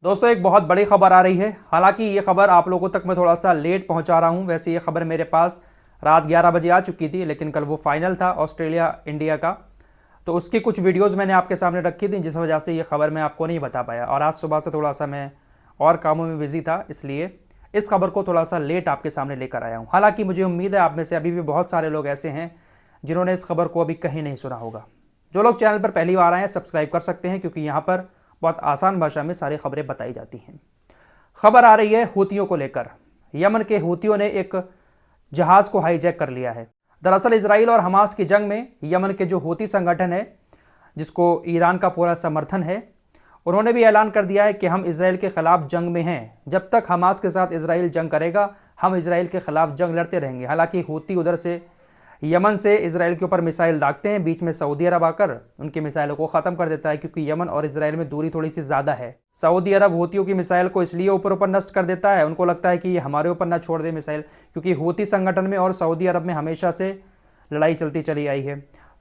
दोस्तों एक बहुत बड़ी खबर आ रही है। हालांकि ये खबर आप लोगों तक मैं थोड़ा सा लेट पहुंचा रहा हूं। वैसे ये खबर मेरे पास रात 11 बजे आ चुकी थी, लेकिन कल वो फाइनल था ऑस्ट्रेलिया इंडिया का, तो उसकी कुछ वीडियोस मैंने आपके सामने रखी थी, जिस वजह से ये खबर मैं आपको नहीं बता पाया। और आज सुबह से थोड़ा सा मैं और कामों में बिजी था, इसलिए इस खबर को थोड़ा सा लेट आपके सामने लेकर आया हूँ। हालांकि मुझे उम्मीद है आप में से अभी भी बहुत सारे लोग ऐसे हैं जिन्होंने इस खबर को अभी कहीं नहीं सुना होगा। जो लोग चैनल पर पहली बार आए हैं सब्सक्राइब कर सकते हैं, क्योंकि यहाँ पर बहुत आसान भाषा में सारी खबरें बताई जाती हैं। खबर आ रही है हूतियों को लेकर। यमन के हूतियों ने एक जहाज को हाईजैक कर लिया है। दरअसल इजराइल और हमास की जंग में यमन के जो हूती संगठन है, जिसको ईरान का पूरा समर्थन है, उन्होंने भी ऐलान कर दिया है कि हम इजराइल के खिलाफ जंग में हैं। जब तक हमास के साथ इजराइल जंग करेगा हम इजराइल के खिलाफ जंग लड़ते रहेंगे। हालांकि हूती उधर से यमन से इजराइल के ऊपर मिसाइल दागते हैं, बीच में सऊदी अरब आकर उनकी मिसाइलों को ख़त्म कर देता है, क्योंकि यमन और इजराइल में दूरी थोड़ी सी ज़्यादा है। सऊदी अरब हूतियों की मिसाइल को इसलिए ऊपर नष्ट कर देता है, उनको लगता है कि ये हमारे ऊपर ना छोड़ दे मिसाइल, क्योंकि हूती संगठन में और सऊदी अरब में हमेशा से लड़ाई चलती चली आई है।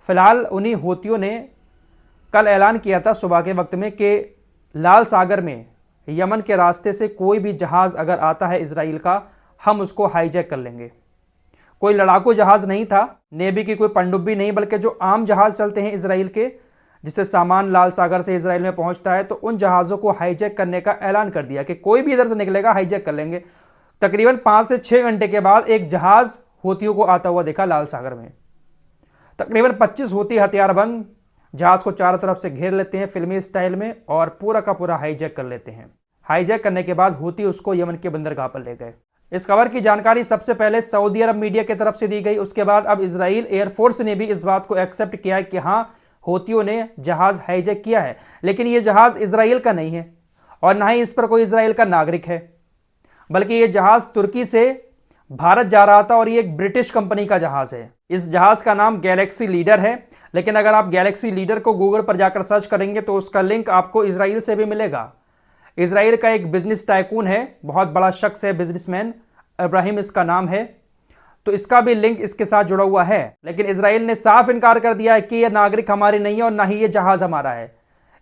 फिलहाल उन्हीं हूतियों ने कल ऐलान किया था सुबह के वक्त में कि लाल सागर में यमन के रास्ते से कोई भी जहाज़ अगर आता है इजराइल का, हम उसको हाईजैक कर लेंगे। कोई लड़ाकू जहाज नहीं था, नेवी की कोई पनडुब्बी नहीं, बल्कि जो आम जहाज चलते हैं इजराइल के, जिससे सामान लाल सागर से इजराइल में पहुंचता है, तो उन जहाज़ों को हाईजैक करने का ऐलान कर दिया कि कोई भी इधर से निकलेगा हाईजैक कर लेंगे। तकरीबन 5 से 6 घंटे के बाद एक जहाज हूतियों को आता हुआ देखा लाल सागर में। तकरीबन 25 हूती हथियारबंद जहाज को चारों तरफ से घेर लेते हैं फिल्मी स्टाइल में, और पूरा का पूरा हाईजैक कर लेते हैं। हाईजैक करने के बाद हूती उसको यमन के बंदरगाह पर ले गए। इस खबर की जानकारी सबसे पहले सऊदी अरब मीडिया की तरफ से दी गई। उसके बाद अब इजराइल एयरफोर्स ने भी इस बात को एक्सेप्ट किया है कि हाँ, हूतियों ने जहाज हाईजैक किया है, लेकिन यह जहाज इजराइल का नहीं है और ना ही इस पर कोई इजराइल का नागरिक है, बल्कि यह जहाज तुर्की से भारत जा रहा था और ये एक ब्रिटिश कंपनी का जहाज है। इस जहाज का नाम गैलेक्सी लीडर है, लेकिन अगर आप गैलेक्सी लीडर को गूगल पर जाकर सर्च करेंगे तो उसका लिंक आपको इजराइल से भी मिलेगा। इजराइल का एक बिजनेस टाइकून है, बहुत बड़ा शख्स है, बिजनेसमैन इब्राहिम इसका नाम है, तो इसका भी लिंक इसके साथ जुड़ा हुआ है। लेकिन इजराइल ने साफ इनकार कर दिया है कि यह नागरिक हमारी नहीं है और ना ही यह जहाज हमारा है।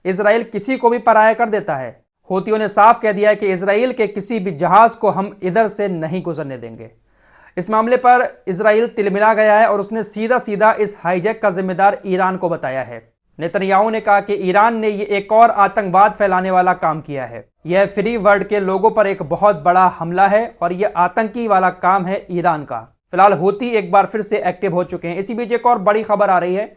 इजराइल किसी को भी पराया कर देता है। हूतियों ने साफ कह दिया है कि इजराइल के किसी भी जहाज को हम इधर से नहीं गुजरने देंगे। इस मामले पर इजराइल तिलमिला गया है और उसने सीधा सीधा इस हाईजैक का जिम्मेदार ईरान को बताया है। नेतन्याहू ने कहा कि ईरान ने ये एक और आतंकवाद फैलाने वाला काम किया है। यह फ्री वर्ल्ड के लोगों पर एक बहुत बड़ा हमला है और यह आतंकी वाला काम है ईरान का। फिलहाल हूती एक बार फिर से एक्टिव हो चुके हैं। इसी बीच एक और बड़ी खबर आ रही है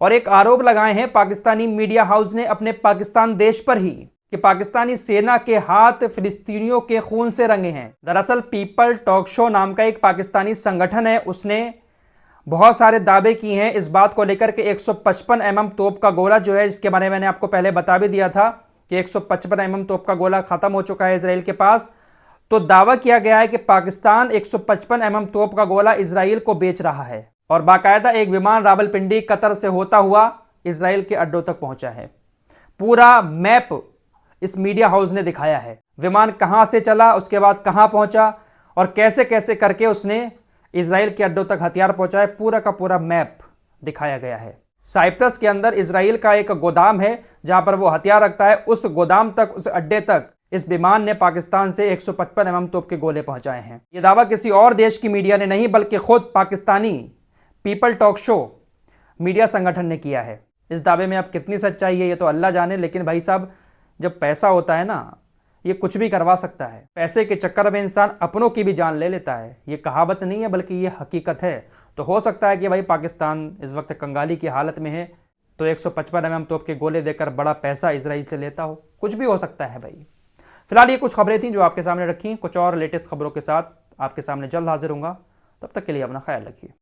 और एक आरोप लगाए हैं पाकिस्तानी मीडिया हाउस ने अपने पाकिस्तान देश पर ही कि पाकिस्तानी सेना के हाथ फिलिस्तीनियों के खून से रंगे हैं। दरअसल पीपल टॉक शो नाम का एक पाकिस्तानी संगठन है, उसने बहुत सारे दावे किए हैं इस बात को लेकर कि 155 mm तोप का गोला जो है, इसके बारे में मैंने आपको पहले बता भी दिया था कि 155 mm तोप का गोला खत्म हो चुका है इजराइल के पास। तो दावा किया गया है कि पाकिस्तान 155 mm तोप का गोला इजराइल को बेच रहा है और बाकायदा एक विमान रावलपिंडी कतर से होता हुआ इजराइल के अड्डों तक पहुंचा है। पूरा मैप इस मीडिया हाउस ने दिखाया है, विमान कहां से चला, उसके बाद कहां पहुंचा और कैसे कैसे करके उसने इजराइल के अड्डों तक हथियार पहुंचाए, पूरा का पूरा मैप दिखाया गया है। साइप्रस के अंदर इजराइल का एक गोदाम है जहां पर वो हथियार रखता है। उस गोदाम तक, उस अड्डे तक इस विमान ने पाकिस्तान से 155 mm तोप के गोले पहुंचाए हैं। ये दावा किसी और देश की मीडिया ने नहीं, बल्कि खुद Pakistani people talk show media संगठन ने किया है। इस दावे में अब कितनी सच्चाई है ये तो अल्लाह जाने, लेकिन भाई साहब, जब पैसा होता है ना, ये कुछ भी करवा सकता है। पैसे के चक्कर में इंसान अपनों की भी जान ले लेता है। ये कहावत नहीं है, बल्कि ये हकीकत है। तो हो सकता है कि भाई पाकिस्तान इस वक्त कंगाली की हालत में है, तो 155 mm तोप के गोले देकर बड़ा पैसा इजराइल से लेता हो, कुछ भी हो सकता है भाई। फिलहाल ये कुछ खबरें थी जो आपके सामने रखी। कुछ और लेटेस्ट खबरों के साथ आपके सामने जल्द हाजिर होऊंगा। तब तक के लिए अपना ख्याल रखिए।